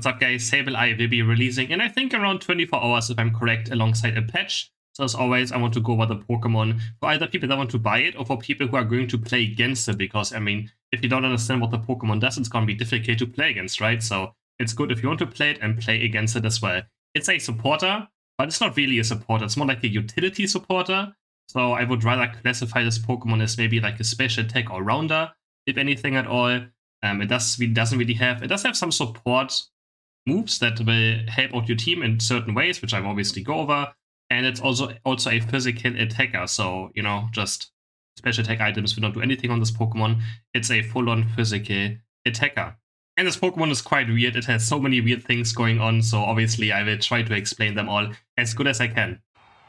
What's up guys, SABLEYE will be releasing in I think around 24 hours if I'm correct, alongside a patch. So as always, I want to go over the Pokemon for either people that want to buy it or for people who are going to play against it, because I mean, if you don't understand what the Pokemon does, it's going to be difficult to play against, right? So it's good if you want to play it and play against it as well. It's a supporter, but it's not really a supporter, it's more like a utility supporter. So I would rather classify this Pokemon as maybe like a special attack all-rounder, if anything at all. It does have some support moves that will help out your team in certain ways, which I will obviously go over. And it's also a physical attacker, so, you know, just special attack items will not do anything on this Pokemon. It's a full-on physical attacker. And this Pokemon is quite weird, it has so many weird things going on, so obviously I will try to explain them all as good as I can.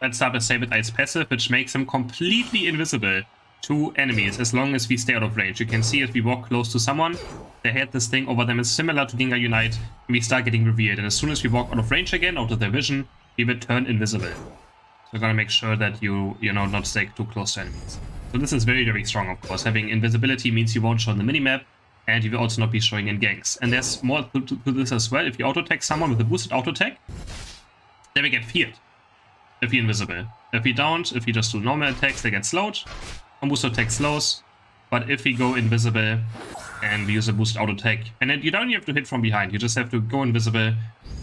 Let's start with SABLEYE's passive, which makes him completely invisible to enemies as long as we stay out of range. You can see if we walk close to someone, they had this thing over them is similar to Gengar Unite, and we start getting revealed. And as soon as we walk out of range again, out of their vision, we will turn invisible. So we're gonna make sure that you know, not stay too close to enemies. So this is very, very strong, of course. Having invisibility means you won't show on the minimap, and you will also not be showing in ganks. And there's more to this as well. If you auto-attack someone with a boosted auto-attack, they will get feared if you're invisible. If you don't, if you just do normal attacks, they get slowed. On boost attack slows, but if we go invisible and we use a boost auto attack, and then you don't have to hit from behind, you just have to go invisible.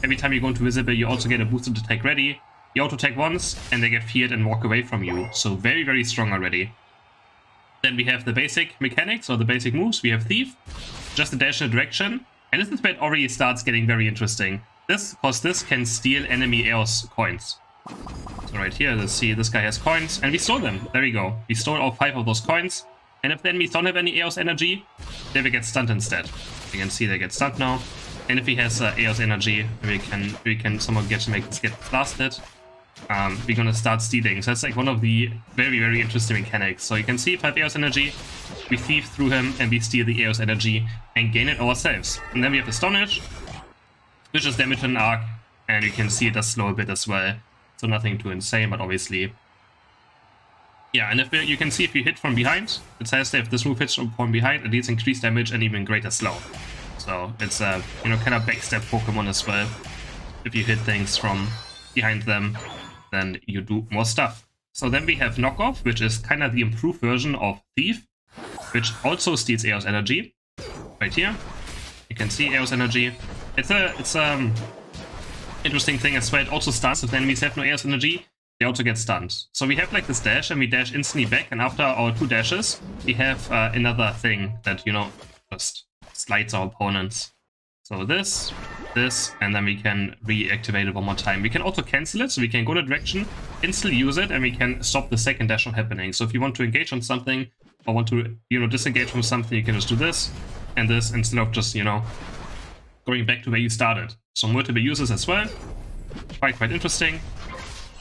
Every time you go into visible, you also get a boosted attack ready. You auto attack once, and they get feared and walk away from you. So very, very strong already. Then we have the basic mechanics, or the basic moves. We have Thief, just a dash in a direction, and this is where it already starts getting very interesting. Because this can steal enemy Eos coins. So right here, let's see, this guy has coins, and we stole them. There we go. We stole all 5 of those coins. And if the enemies don't have any Eos energy, they will get stunned instead. You can see they get stunned now. And if he has Eos energy, we can somehow make this get blasted. We're gonna start stealing. So that's like one of the very, very interesting mechanics. So you can see 5 Eos energy, we thief through him, and we steal the Eos energy and gain it ourselves. And then we have Astonish, which is damage in an arc, and you can see it does slow a bit as well. So nothing too insane, but obviously, yeah. And if you can see if you hit from behind, it says that if this move hits from behind, it deals increased damage and even greater slow. So it's a you know, kind of backstep Pokemon as well. If you hit things from behind them, then you do more stuff. So then we have Knockoff, which is kind of the improved version of Thief, which also steals Eos energy. Right here, you can see Eos energy. It's interesting thing as well. It also stuns. If the enemies have no Eos energy, they also get stunned. So we have like this dash, and we dash instantly back, and after our 2 dashes, we have another thing that, you know, just slides our opponents. So this, and then we can reactivate it one more time. We can also cancel it, so we can go in a direction, instantly use it, and we can stop the second dash from happening. So if you want to engage on something, or want to, you know, disengage from something, you can just do this, and this, instead of just, you know, going back to where you started. So multiple uses as well. Quite interesting.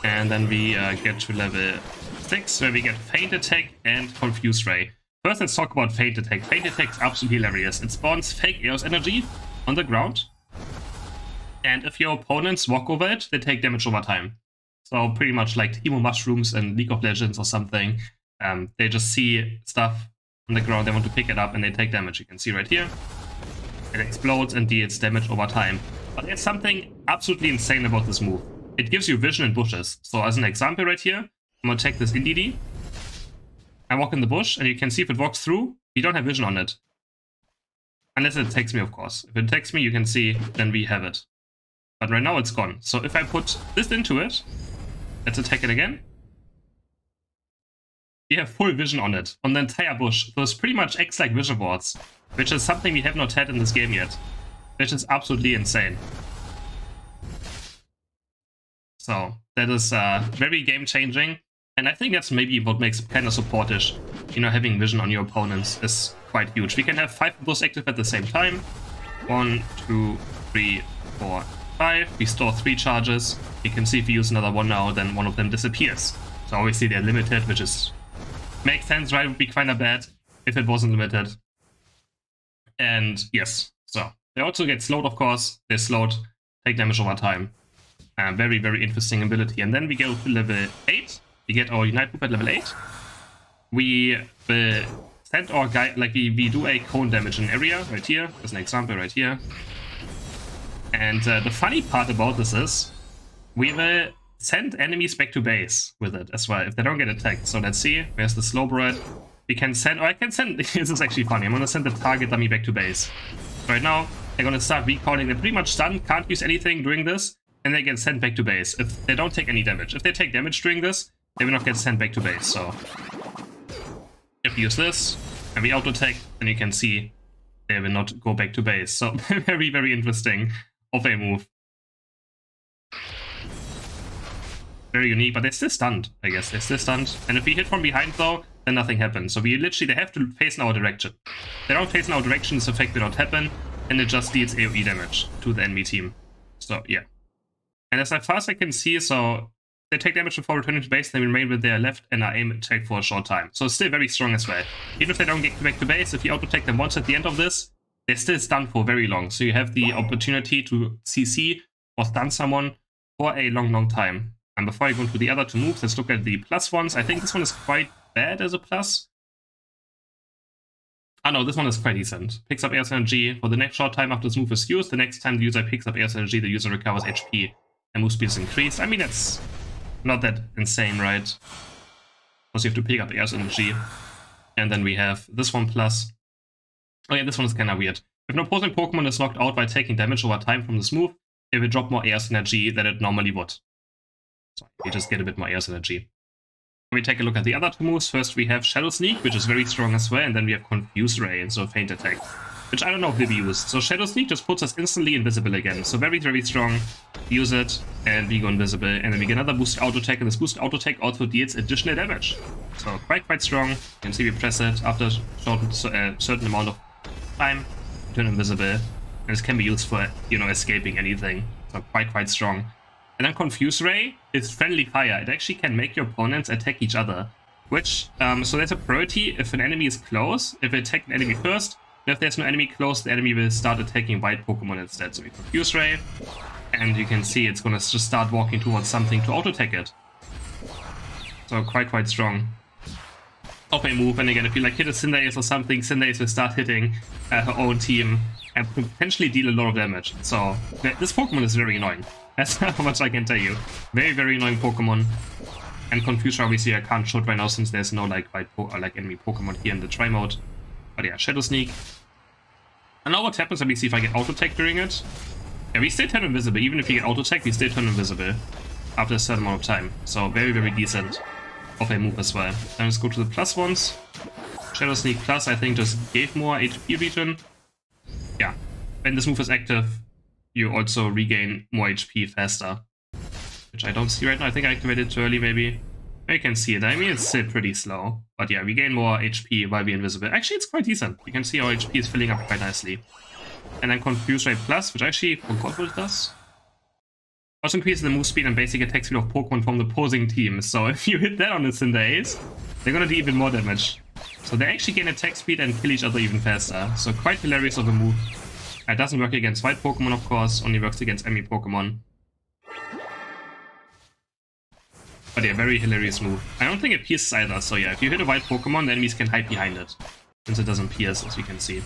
And then we get to level 6, where we get Feint Attack and Confuse Ray. First, let's talk about Feint Attack. Feint Attack is absolutely hilarious. It spawns fake Eos energy on the ground. And if your opponents walk over it, they take damage over time. So pretty much like Teemo Mushrooms in League of Legends or something. They just see stuff on the ground, they want to pick it up, and they take damage. You can see right here. It explodes and deals damage over time. But there's something absolutely insane about this move. It gives you vision in bushes. So as an example right here, I'm going to take this Indeedee. I walk in the bush, and you can see if it walks through, you don't have vision on it. Unless it attacks me, of course. If it attacks me, you can see, then we have it. But right now it's gone. So if I put this into it, let's attack it again. We have full vision on it, on the entire bush. So it pretty much acts like vision boards, which is something we have not had in this game yet, which is absolutely insane. So that is very game-changing, and I think that's maybe what makes it kind of supportish. You know, having vision on your opponents is quite huge. We can have 5 of those active at the same time. 1, 2, 3, 4, 5. We store 3 charges. You can see if we use another one now, then one of them disappears. So obviously they're limited, which is makes sense, right? It would be kind of bad if it wasn't limited. And yes, so they also get slowed, of course. They're slowed, take damage over time. Very, very interesting ability. And then we go to level 8. We get our Unite move at level 8. We will send our guy, like we do a cone damage in an area right here. As an example right here. And the funny part about this is we will send enemies back to base with it as well if they don't get attacked. So let's see, where's the Slowbro? We can send, or I can send, this is actually funny, I'm gonna send the target dummy back to base. Right now, they're gonna start recalling, they're pretty much stunned, can't use anything during this, and they get sent back to base if they don't take any damage. If they take damage during this, they will not get sent back to base, so if we use this, and we auto-attack, then you can see they will not go back to base. So very, very interesting of a move. Very unique, but they're still stunned, I guess. They're still stunned. And if we hit from behind, though, then nothing happens. So we literally, they have to face in our direction. If they don't face in our direction, this effect will not happen, and it just deals AoE damage to the enemy team. So, yeah. And as far as I can see, so they take damage before returning to base, they remain with their left and are aim attack for a short time. So it's still very strong as well. Even if they don't get back to base, if you auto-attack them once at the end of this, they're still stunned for very long. So you have the opportunity to CC or stun someone for a long, long time. And before I go into the other two moves, let's look at the plus ones. I think this one is quite bad as a plus. Ah no, this one is quite decent. Picks up Air's energy for the next short time after this move is used. The next time the user picks up Air's energy, the user recovers HP and move speed is increased. I mean, that's not that insane, right? Because you have to pick up Air's energy. And then we have this one plus. Oh yeah, this one is kind of weird. If an opposing Pokemon is knocked out by taking damage over time from this move, it will drop more Air's energy than it normally would. So we just get a bit more Air's energy. We take a look at the other two moves. First we have Shadow Sneak, which is very strong as well, and then we have Confuse Ray, and so Feint Attack, which I don't know if they'll be used. So Shadow Sneak just puts us instantly invisible again. So very, very strong. Use it, and we go invisible. And then we get another Boost Auto Attack, and this Boost Auto Attack also deals additional damage. So quite strong. You can see we press it after a certain amount of time, turn invisible. And this can be used for, you know, escaping anything. So quite strong. And then Confuse Ray is friendly fire. It actually can make your opponents attack each other. Which, so there's a priority if an enemy is close. If they attack an enemy first, and if there's no enemy close, the enemy will start attacking white Pokemon instead. So we Confuse Ray, and you can see it's gonna just start walking towards something to auto-attack it. So quite strong. Of a move, and again, if you like hit a Cinderace or something, Cinderace will start hitting her own team and potentially deal a lot of damage. So this Pokemon is very annoying. That's how much I can tell you. Very annoying Pokemon. And Confuse obviously I can't show it right now since there's no like enemy Pokemon here in the try mode. But yeah, Shadow Sneak. And now what happens, let me see if I get auto attack during it. Yeah, we still turn invisible. Even if you get auto attack, we still turn invisible after a certain amount of time. So very decent of a move as well. Then let's go to the plus ones. Shadow Sneak plus I think just gave more HP regen. Yeah. When this move is active, you also regain more HP faster, which I don't see right now. I think I activated it too early, maybe. You can see it. I mean, it's still pretty slow, but yeah, we gain more HP while we're invisible. Actually, it's quite decent. You can see our HP is filling up quite nicely. And then Confuse Ray Plus, which I actually forgot what it does. Also increases the move speed and basic attack speed of Pokemon from the opposing team. So if you hit that on the Cinderace, they're gonna do even more damage. So they actually gain attack speed and kill each other even faster. So quite hilarious of a move. It doesn't work against white Pokemon, of course, only works against enemy Pokemon. But yeah, very hilarious move. I don't think it pierces either, so yeah, if you hit a white Pokemon, the enemies can hide behind it, since it doesn't pierce, as you can see.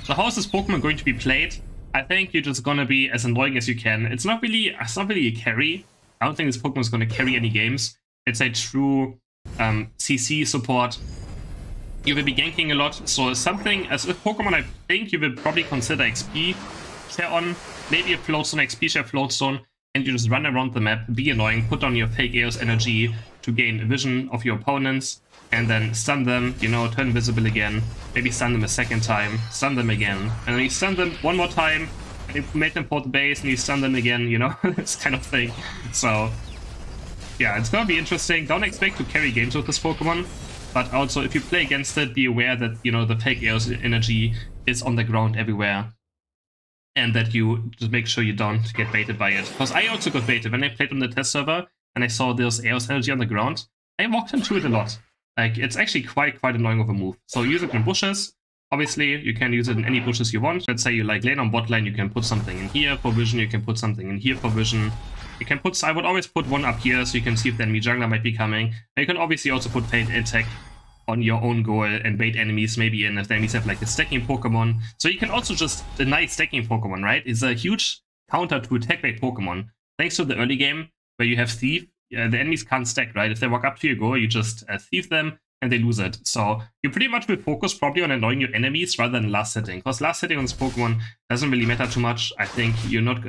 So how is this Pokemon going to be played? I think you're just gonna be as annoying as you can. It's not really a carry. I don't think this Pokemon is gonna carry any games. It's a true CC support. You will be ganking a lot, so something as a Pokemon I think you will probably consider XP share on, maybe a float zone, XP share float zone, and you just run around the map, be annoying, put on your fake Air's energy to gain vision of your opponents, and then stun them, you know, turn invisible again, maybe stun them a second time, stun them again, and then you stun them one more time, and you make them port the base, and you stun them again, you know, this kind of thing. So yeah, it's gonna be interesting. Don't expect to carry games with this Pokemon. But also, if you play against it, be aware that, you know, the fake Air's energy is on the ground everywhere. And that you just make sure you don't get baited by it. Because I also got baited when I played on the test server and I saw this Air's energy on the ground. I walked into it a lot. Like, it's actually quite annoying of a move. So use it in bushes. Obviously, you can use it in any bushes you want. Let's say you like lane on bot lane, you can put something in here for vision, you can put something in here for vision. You can put, I would always put one up here so you can see if the enemy jungler might be coming. And you can obviously also put Feint Attack on your own goal and bait enemies maybe in if the enemies have like a stacking Pokemon. So you can also just deny stacking Pokemon, right? It's a huge counter to attack rate Pokemon. Thanks to the early game, where you have Thief, the enemies can't stack, right? If they walk up to your goal, you just Thief them, and they lose it. So you pretty much will focus probably on annoying your enemies rather than last hitting. Because last hitting on this Pokemon doesn't really matter too much. I think you're not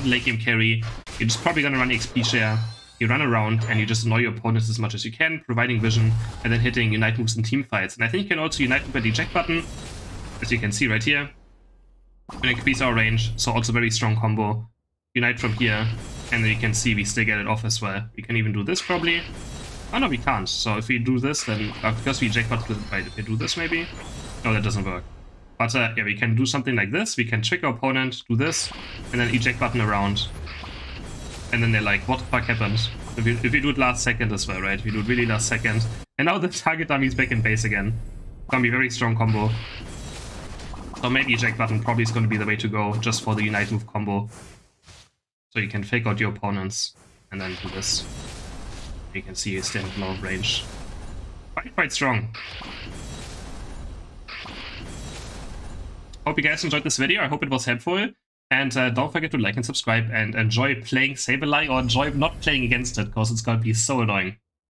late game carry. You're just probably gonna run XP share. You run around and you just annoy your opponents as much as you can, providing vision, and then hitting Unite moves in team fights. And I think you can also Unite with the eject button, as you can see right here. And increase our range, so also very strong combo. Unite from here, and then you can see we still get it off as well. We can even do this probably. Oh no, we can't. So if we do this, then because we eject button, right, if we do this maybe? No, that doesn't work. But yeah, we can do something like this. We can trick our opponent, do this, and then eject button around. And then they're like, what the fuck happened? If we do it last second as well, right? We do it really last second. And now the target dummy is back in base again. Gonna be a very strong combo. So maybe eject button probably is gonna be the way to go, just for the Unite move combo. So you can fake out your opponents, and then do this. You can see he's still in low range. Quite strong. Hope you guys enjoyed this video. I hope it was helpful. And don't forget to like and subscribe and enjoy playing SABLEYE or enjoy not playing against it, because it's gonna be so annoying.